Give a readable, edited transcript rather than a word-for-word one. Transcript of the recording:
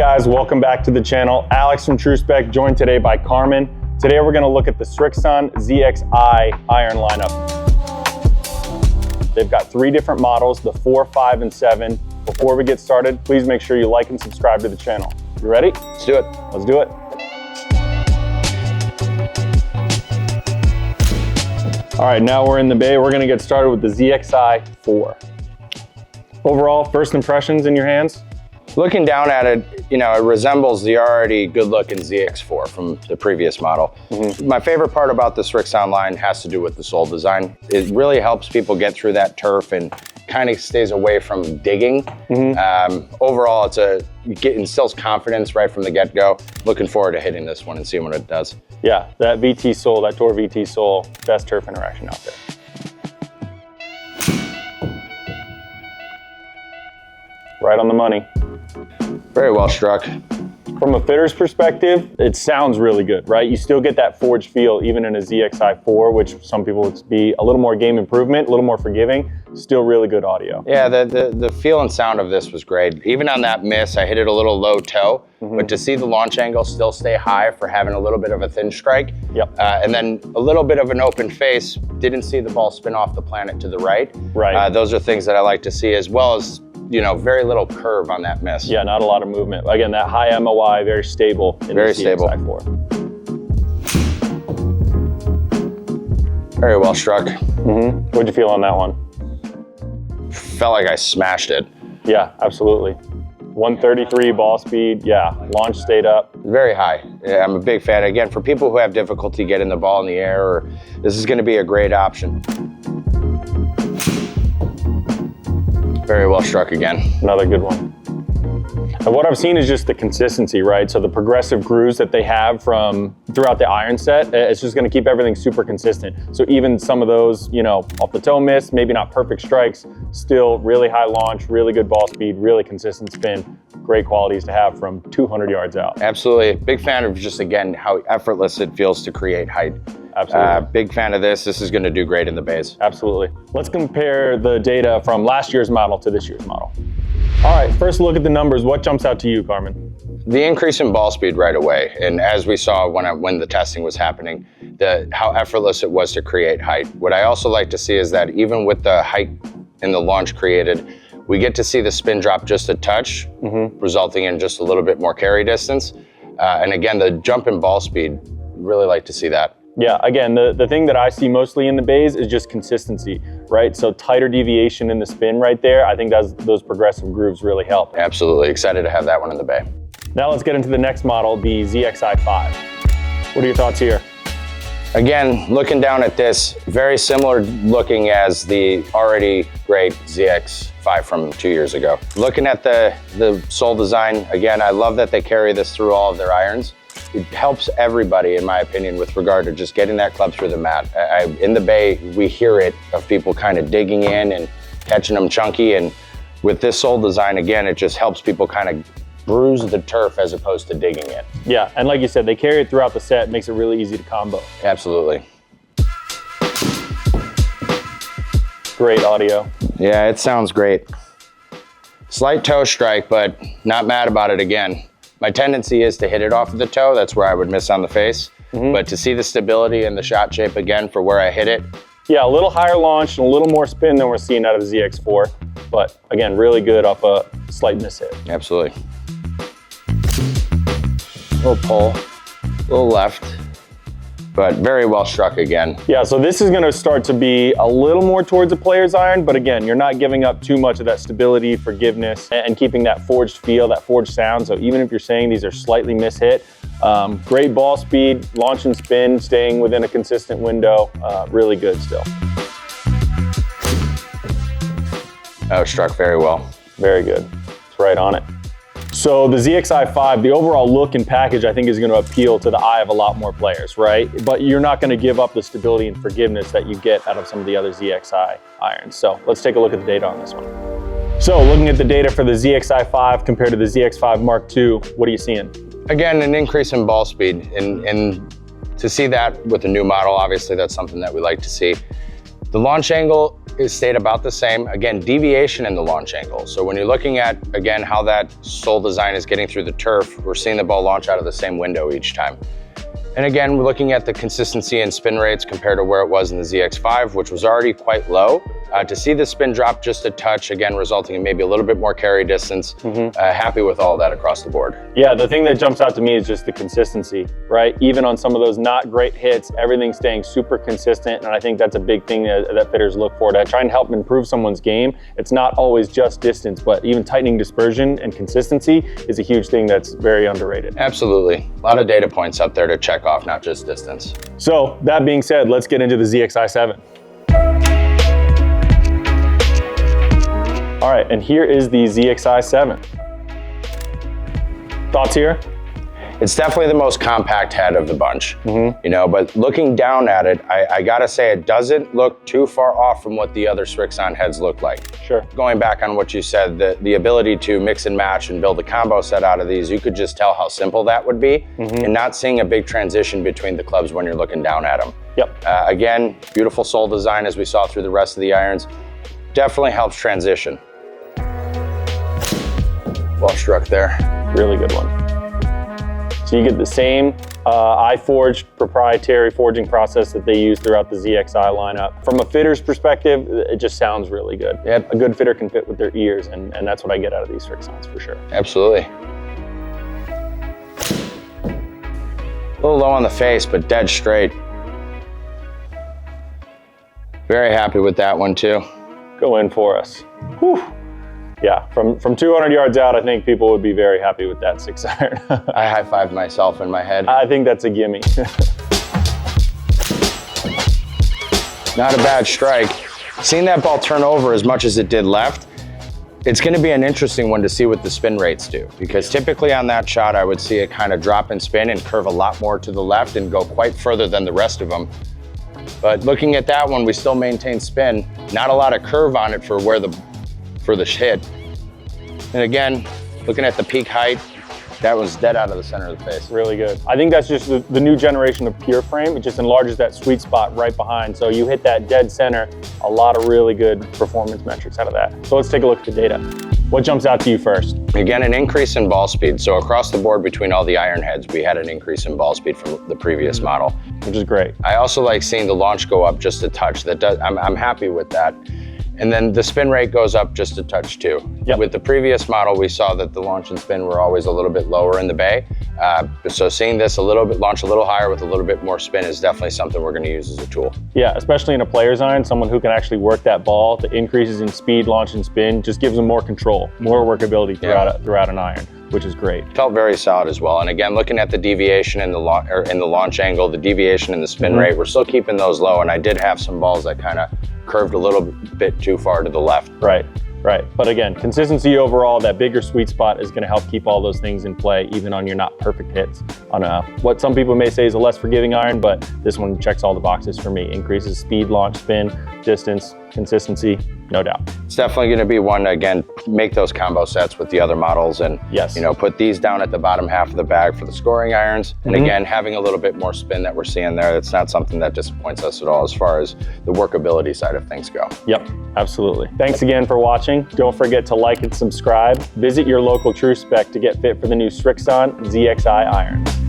guys, welcome back to the channel. Alex from TrueSpec, joined today by Carmen. Today we're going to look at the Srixon ZXi iron lineup. They've got 3 different models, the 4, 5, and 7. Before we get started, please make sure you like and subscribe to the channel. You ready? Let's do it. Let's do it. All right, now we're in the bay. We're going to get started with the ZXi 4. Overall, first impressions in your hands? Looking down at it, you know, it resembles the already good-looking ZX4 from the previous model. My favorite part about the Srixon line has to do with the sole design. It really helps people get through that turf and kind of stays away from digging. Overall, it instills confidence right from the get-go. Looking forward to hitting this one and seeing what it does. Yeah, that VT sole, that Tour VT sole, best turf interaction out there. Right on the money. Very well struck. From a fitter's perspective, it sounds really good, right? You still get that forged feel even in a ZXi 4, which some people would be a little more game improvement, a little more forgiving, still really good audio. Yeah, the feel and sound of this was great. Even on that miss, I hit it a little low toe, but to see the launch angle still stay high for having a little bit of a thin strike, and then a little bit of an open face, didn't see the ball spin off the planet to the right. Those are things that I like to see, as well as, you know, very little curve on that miss. Yeah, not a lot of movement. Again, that high MOI, very stable in very the stable. ZXi 4. Very well struck. What'd you feel on that one? Felt like I smashed it. Yeah, absolutely. 133 ball speed, yeah, launch stayed up. Very high. Yeah, I'm a big fan. Again, for people who have difficulty getting the ball in the air, this is gonna be a great option. Very well struck again. Another good one. And what I've seen is just the consistency, right? So the progressive grooves that they have from throughout the iron set, it's just gonna keep everything super consistent. So even some of those, you know, off the toe miss, maybe not perfect strikes, still really high launch, really good ball speed, really consistent spin. Great qualities to have from 200 yards out. Absolutely. Big fan of just, again, how effortless it feels to create height. Absolutely. Big fan of this. This is going to do great in the bays. Absolutely. Let's compare the data from last year's model to this year's model. All right, first look at the numbers. What jumps out to you, Carmen? The increase in ball speed right away. And as we saw when the testing was happening, how effortless it was to create height. What I also like to see is that even with the height in the launch created, we get to see the spin drop just a touch, resulting in just a little bit more carry distance. And again, the jump in ball speed, really like to see that. Yeah, again, the thing that I see mostly in the bays is just consistency, right? So tighter deviation in the spin right there, I think those progressive grooves really help. Absolutely, excited to have that one in the bay. Now let's get into the next model, the ZXi 5. What are your thoughts here? Again, looking down at this, very similar looking as the already great ZX5 from 2 years ago. Looking at the sole design, again, I love that they carry this through all of their irons. It helps everybody, in my opinion, with regard to just getting that club through the mat. In the bay, we hear it of people kind of digging in and catching them chunky. And with this sole design, again, it just helps people kind of bruise the turf as opposed to digging in. Yeah, and like you said, they carry it throughout the set, makes it really easy to combo. Absolutely. Great audio. Yeah, it sounds great. Slight toe strike, but not mad about it again. My tendency is to hit it off of the toe. That's where I would miss on the face. But to see the stability and the shot shape again for where I hit it. Yeah, a little higher launch and a little more spin than we're seeing out of the ZX4. But again, really good off a slight miss hit. Absolutely. Little pull, little left, but very well struck again. Yeah, so this is gonna start to be a little more towards a player's iron, but again, you're not giving up too much of that stability, forgiveness, and keeping that forged feel, that forged sound. So even if you're saying these are slightly mishit, great ball speed, launch and spin, staying within a consistent window, really good still. Oh, struck very well. Very good, it's right on it. So the ZXi 5, the overall look and package, I think is gonna appeal to the eye of a lot more players, right? But you're not gonna give up the stability and forgiveness that you get out of some of the other ZXi irons. So let's take a look at the data on this one. So looking at the data for the ZXi 5 compared to the ZX5 Mk II, what are you seeing? Again, an increase in ball speed. And to see that with a new model, obviously that's something that we like to see. The launch angle stayed about the same. Again, deviation in the launch angle. So when you're looking at, again, how that sole design is getting through the turf, we're seeing the ball launch out of the same window each time. And again, we're looking at the consistency in spin rates compared to where it was in the ZX5, which was already quite low. To see the spin drop just a touch, again, resulting in maybe a little bit more carry distance. Happy with all that across the board. Yeah, the thing that jumps out to me is just the consistency, right? Even on some of those not great hits, everything's staying super consistent. And I think that's a big thing that fitters look for to try and help improve someone's game. It's not always just distance, but even tightening dispersion and consistency is a huge thing that's very underrated. Absolutely. A lot of data points up there to check off, not just distance. So that being said, let's get into the ZXi7. All right, and here is the ZXi7. Thoughts here? It's definitely the most compact head of the bunch, you know, but looking down at it, I gotta say it doesn't look too far off from what the other Srixon heads look like. Sure. Going back on what you said, the ability to mix and match and build a combo set out of these, you could just tell how simple that would be, and not seeing a big transition between the clubs when you're looking down at them. Yep. Again, beautiful sole design as we saw through the rest of the irons. Definitely helps transition. Well struck there. Really good one. So you get the same iForged proprietary forging process that they use throughout the ZXi lineup. From a fitter's perspective, it just sounds really good. Yep. A good fitter can fit with their ears, and that's what I get out of these Srixons for sure. Absolutely. A little low on the face, but dead straight. Very happy with that one too. Go in for us. Whew. Yeah, from 200 yards out, I think people would be very happy with that 6-iron. I high-fived myself in my head. I think that's a gimme. Not a bad strike. Seeing that ball turn over as much as it did left, it's gonna be an interesting one to see what the spin rates do, because typically on that shot, I would see it kind of drop and spin and curve a lot more to the left and go quite further than the rest of them. But looking at that one, we still maintain spin. Not a lot of curve on it for the hit. And again, looking at the peak height, that was dead out of the center of the face. Really good. I think that's just the new generation of pure frame. It just enlarges that sweet spot right behind. So you hit that dead center, a lot of really good performance metrics out of that. So let's take a look at the data. What jumps out to you first? Again, an increase in ball speed. So across the board between all the iron heads, we had an increase in ball speed from the previous model. Which is great. I also like seeing the launch go up just a touch. I'm happy with that. And then the spin rate goes up just a touch too. Yep. With the previous model, we saw that the launch and spin were always a little bit lower in the bay. So seeing this launch a little higher with a little bit more spin is definitely something we're gonna use as a tool. Yeah, especially in a player's iron, someone who can actually work that ball. The increases in speed, launch, and spin just gives them more control, more workability throughout an iron, which is great. Felt very solid as well. And again, looking at the deviation in the launch angle, the deviation in the spin rate, we're still keeping those low. And I did have some balls that kind of curved a little bit too far to the left. Right. But again, consistency overall, that bigger sweet spot is going to help keep all those things in play, even on your not perfect hits. On what some people may say is a less forgiving iron, but this one checks all the boxes for me. Increases speed, launch, spin, distance, consistency, no doubt. It's definitely going to be one, again, make those combo sets with the other models and put these down at the bottom half of the bag for the scoring irons. And again, having a little bit more spin that we're seeing there, that's not something that disappoints us at all as far as the workability side of things go. Yep, absolutely. Thanks again for watching. Don't forget to like and subscribe. Visit your local True Spec to get fit for the new Srixon ZXi Irons.